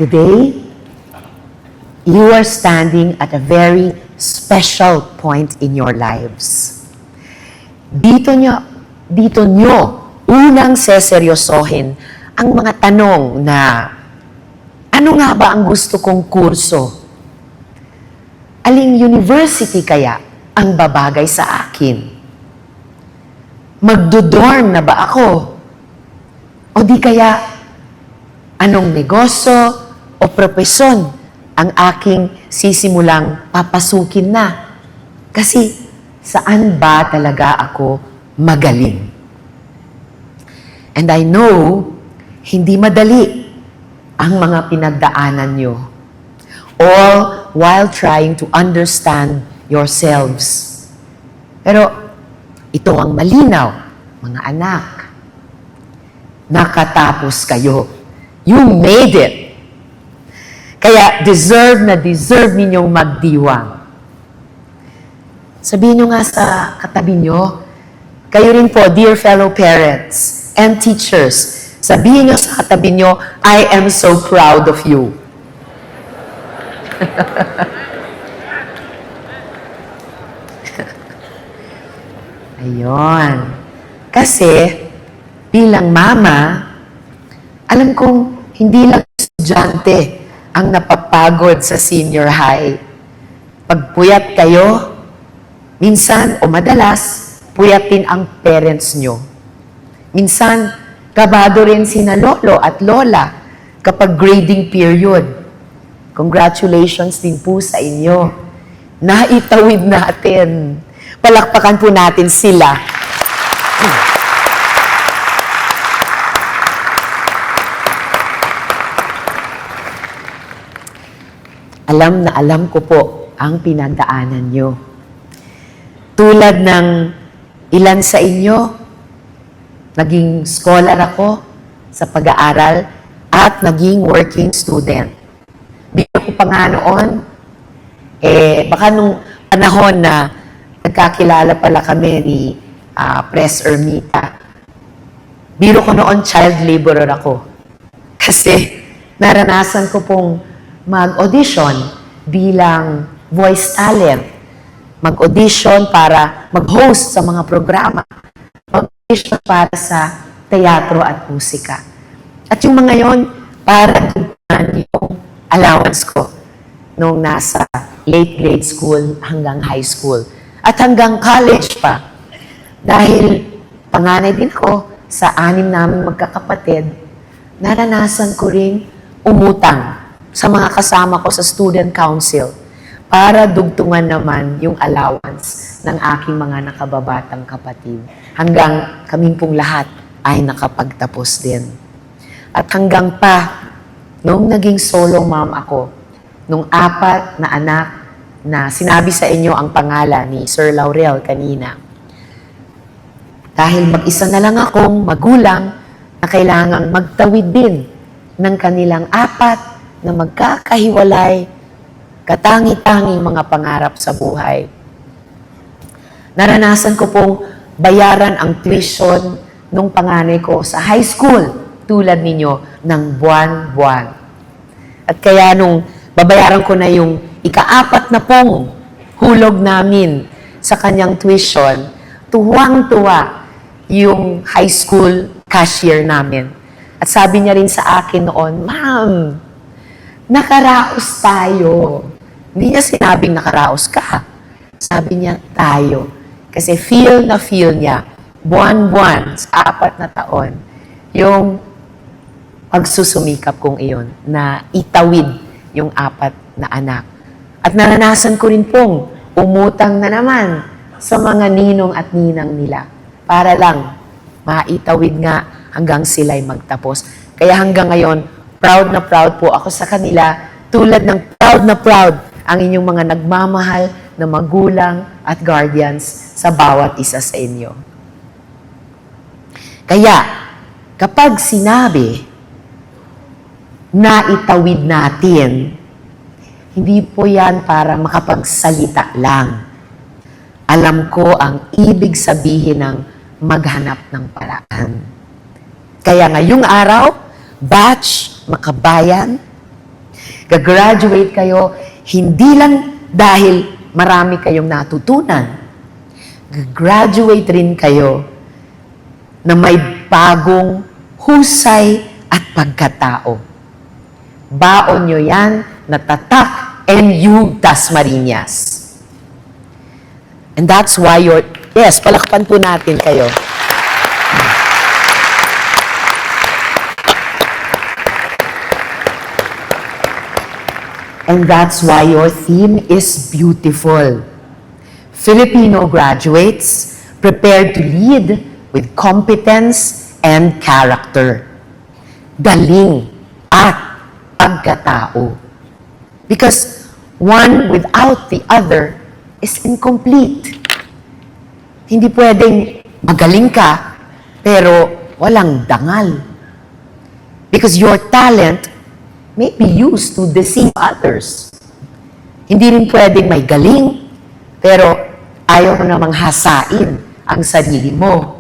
Today, you are standing at a very special point in your lives. Dito nyo unang seseryosohin ang mga tanong na, ano nga ba ang gusto kong kurso? Aling university kaya ang babagay sa akin? Magdo-dorm na ba ako? O di kaya, anong negosyo o propesyon ang aking sisimulang papasukin na? Kasi saan ba talaga ako magaling? And I know, hindi madali ang mga pinagdaanan nyo. All while trying to understand yourselves. Pero ito ang malinaw, mga anak. Nakatapos kayo. You made it. Kaya deserve ninyong magdiwang. Sabihin nyo nga sa katabi nyo, kayo rin po, dear fellow parents and teachers, sabihin nyo sa katabi nyo, I am so proud of you. Ayun. Kasi, bilang mama, alam kong hindi lang estudyante ang napapagod sa senior high. Pag puyat kayo, minsan o madalas, puyatin ang parents nyo. Minsan, kabado rin sina lolo at lola kapag grading period. Congratulations din po sa inyo. Naitawid natin. Palakpakan po natin sila. Alam na alam ko po ang pinagdaanan nyo. Tulad ng ilan sa inyo, naging scholar ako sa pag-aaral at naging working student. Biro ko pa nga noon, baka nung panahon na nagkakilala pala kami ni Pres Ermita, biro ko noon child laborer ako. Kasi naranasan ko pong mag-audition bilang voice talent. Mag-audition para mag-host sa mga programa. Mag-audition para sa teatro at musika. At yung mga yon, para yung allowance ko nung nasa late grade school hanggang high school. At hanggang college pa. Dahil panganay din ako sa 6 naming magkakapatid, naranasan ko rin umutang sa mga kasama ko sa student council para dugtungan naman yung allowance ng aking mga nakababatang kapatid. Hanggang kaming pong lahat ay nakapagtapos din. At hanggang pa, nung naging solo mom ako, nung 4 na anak na sinabi sa inyo ang pangalan ni Sir Laurel kanina, dahil mag-isa na lang akong magulang na kailangang magtawid din ng kanilang 4 na magkakahiwalay, katangi-tanging mga pangarap sa buhay. Naranasan ko pong bayaran ang tuition nung panganay ko sa high school, tulad ninyo, ng buwan-buwan. At kaya nung babayaran ko na yung ika-4 na pong hulog namin sa kanyang tuition, tuwang-tuwa yung high school cashier namin. At sabi niya rin sa akin noon, Ma'am, nakaraos tayo. Hindi niya sinabing nakaraos ka. Sabi niya, tayo. Kasi feel niya, buwan-buwan, sa 4 na taon, yung pagsusumikap kong iyon na itawid yung 4 na anak. At naranasan ko rin pong umutang na naman sa mga ninong at ninang nila para lang maitawid nga hanggang sila'y magtapos. Kaya hanggang ngayon, proud na proud po ako sa kanila, tulad ng proud na proud ang inyong mga nagmamahal na magulang at guardians sa bawat isa sa inyo. Kaya, kapag sinabi na itawid natin, hindi po yan para makapagsalita lang. Alam ko ang ibig sabihin ng maghanap ng paraan. Kaya ngayong araw, batch, makabayan, Gagraduate kayo, hindi lang dahil marami kayong natutunan. Gagraduate rin kayo na may bagong husay at pagkatao. Baon nyo yan na tatak NU Dasmariñas. And that's why yes, palakpan po natin kayo. And that's why your theme is beautiful. Filipino graduates prepared to lead with competence and character. Galing at pagkatao. Because one without the other is incomplete. Hindi pwedeng magaling ka, pero walang dangal. Because your talent may be used to deceive others. Hindi rin pwedeng may galing, pero ayaw mo namang hasain ang sarili mo.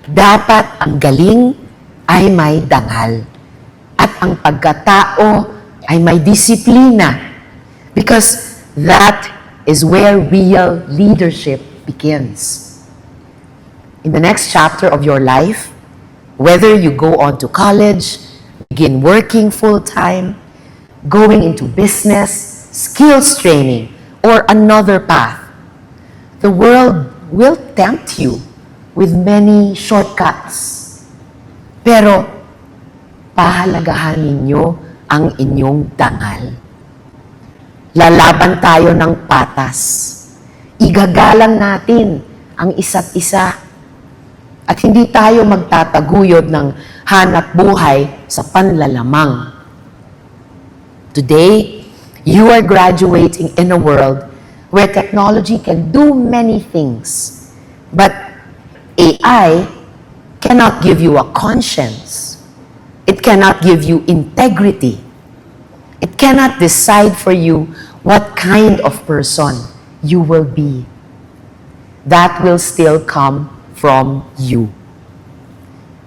Dapat ang galing ay may dangal. At ang pagkatao ay may disiplina. Because that is where real leadership begins. In the next chapter of your life, whether you go on to college, begin working full-time, going into business, skills training, or another path, the world will tempt you with many shortcuts. Pero, pahalagahan ninyo ang inyong dangal. Lalaban tayo ng patas. Igagalang natin ang isa't isa. At hindi tayo magtataguyod ng hanap buhay sa panlalamang. Today, you are graduating in a world where technology can do many things. But AI cannot give you a conscience. It cannot give you integrity. It cannot decide for you what kind of person you will be. That will still come from you.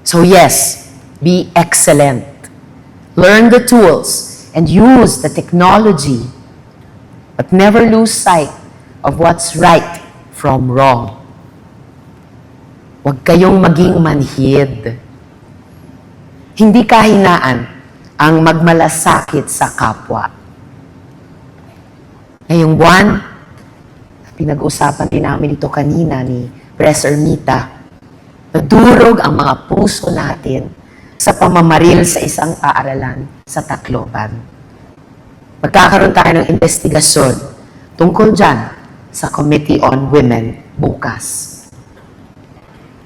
So yes, be excellent. Learn the tools and use the technology, but never lose sight of what's right from wrong. Huwag kayong maging manhid. Hindi kahinaan ang magmalasakit sa kapwa. Ngayong buwan, pinag-usapan din namin ito kanina ni Pres Ermita, nadurog ang mga puso natin sa pamamaril sa isang paaralan sa Tacloban. Magkakaroon tayo ng investigasyon tungkol dyan sa Committee on Women bukas.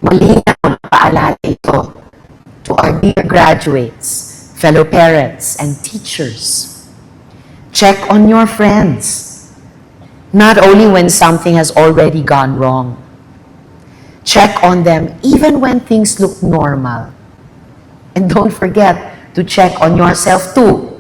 Malinaw ang paalala ito to our dear graduates, fellow parents, and teachers. Check on your friends, not only when something has already gone wrong. Check on them even when things look normal. And don't forget to check on yourself too.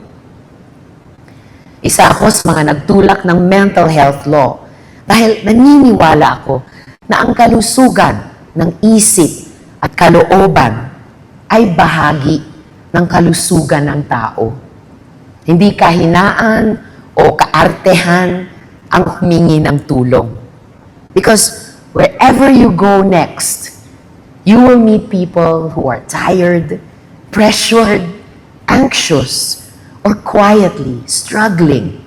Isa ako sa mga nagtulak ng mental health law dahil naniniwala ako na ang kalusugan ng isip at kalooban ay bahagi ng kalusugan ng tao. Hindi kahinaan o kaartehan ang humingi ng tulong. Because wherever you go next, you will meet people who are tired, pressured, anxious, or quietly struggling.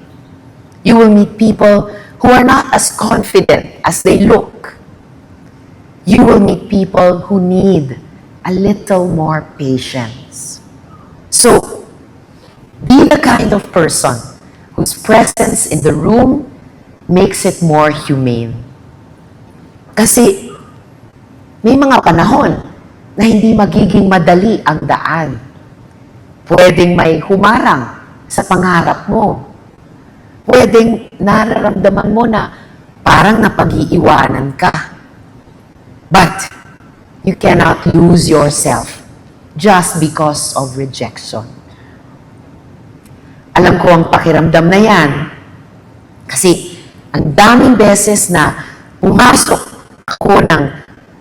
You will meet people who are not as confident as they look. You will meet people who need a little more patience. So, be the kind of person whose presence in the room makes it more humane. Kasi may mga panahon na hindi magiging madali ang daan. Pwedeng may humarang sa pangarap mo. Pwedeng nararamdaman mo na parang napag-iiwanan ka. But you cannot lose yourself just because of rejection. Alam ko ang pakiramdam na yan. Kasi ang daming beses na pumasok ako ng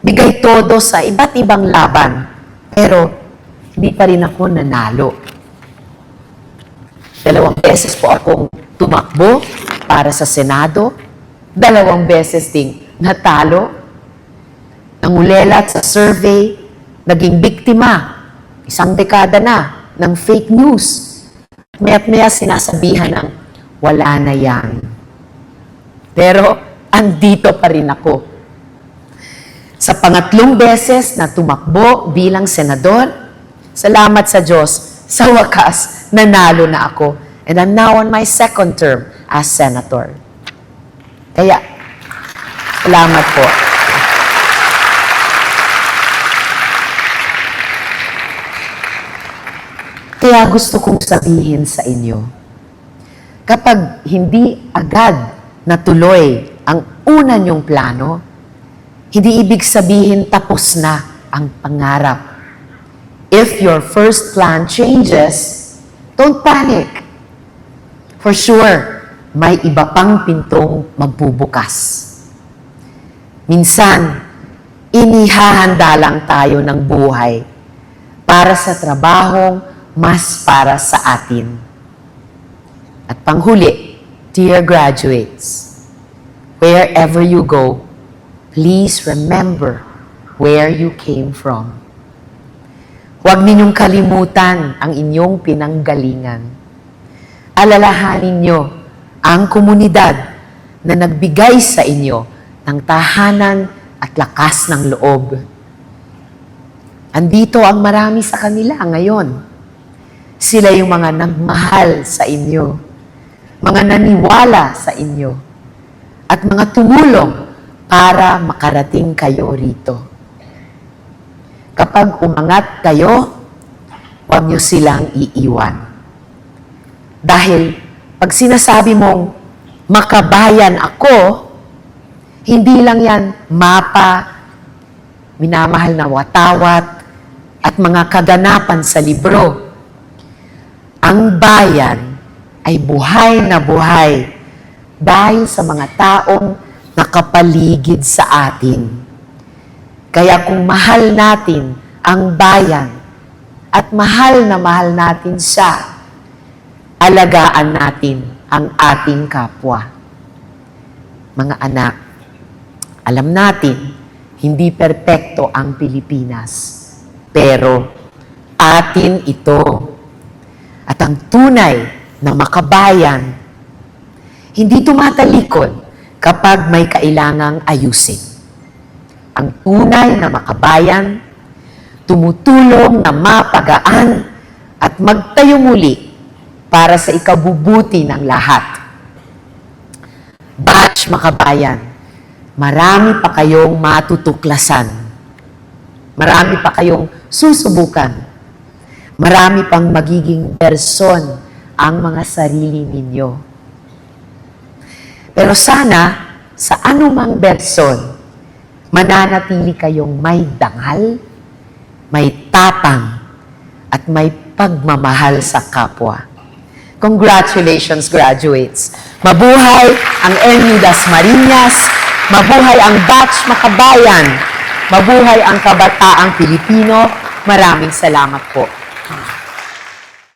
bigay todo sa iba't ibang laban, pero hindi pa rin ako nanalo. 2 beses po akong tumakbo para sa Senado. 2 beses ding natalo. Nangulelat sa survey, naging biktima, 1 dekada na ng fake news. Maya't maya sinasabihan ng wala na yan. Pero andito pa rin ako. Sa pangatlong beses na tumakbo bilang senador, salamat sa Diyos, sa wakas, nanalo na ako. And I'm now on my 2nd term as senator. Kaya, salamat po. Kaya gusto kong sabihin sa inyo, kapag hindi agad natuloy ang una niyong plano, hindi ibig sabihin tapos na ang pangarap. If your first plan changes, don't panic. For sure, may iba pang pintong magbubukas. Minsan, inihahanda lang tayo ng buhay para sa trabahong mas para sa atin. At panghuli, dear graduates, wherever you go, please remember where you came from. Huwag ninyong kalimutan ang inyong pinanggalingan. Alalahanin nyo ang komunidad na nagbigay sa inyo ng tahanan at lakas ng loob. Andito ang marami sa kanila ngayon. Sila yung mga nagmahal sa inyo, mga naniwala sa inyo, at mga tumulong para makarating kayo rito. Kapag umangat kayo, huwag niyo silang iiwan. Dahil pag sinasabi mong makabayan ako, hindi lang yan mapa, minamahal na watawat, at mga kaganapan sa libro. Ang bayan ay buhay na buhay dahil sa mga taong nakapaligid sa atin. Kaya kung mahal natin ang bayan at mahal natin siya, alagaan natin ang ating kapwa. Mga anak, alam natin, hindi perpekto ang Pilipinas, pero atin ito. At ang tunay na makabayan, hindi tumatalikod kapag may kailangang ayusin. Ang tunay na makabayan, tumutulong na mapagaan at magtayo muli para sa ikabubuti ng lahat. Batch Makabayan, marami pa kayong matutuklasan. Marami pa kayong susubukan. Marami pang magiging person ang mga sarili ninyo. Pero sana, sa anumang person, mananatili kayong may dangal, may tapang, at may pagmamahal sa kapwa. Congratulations, graduates! Mabuhay ang NU Dasmariñas, mabuhay ang Batch Makabayan, mabuhay ang kabataang Pilipino. Maraming salamat po.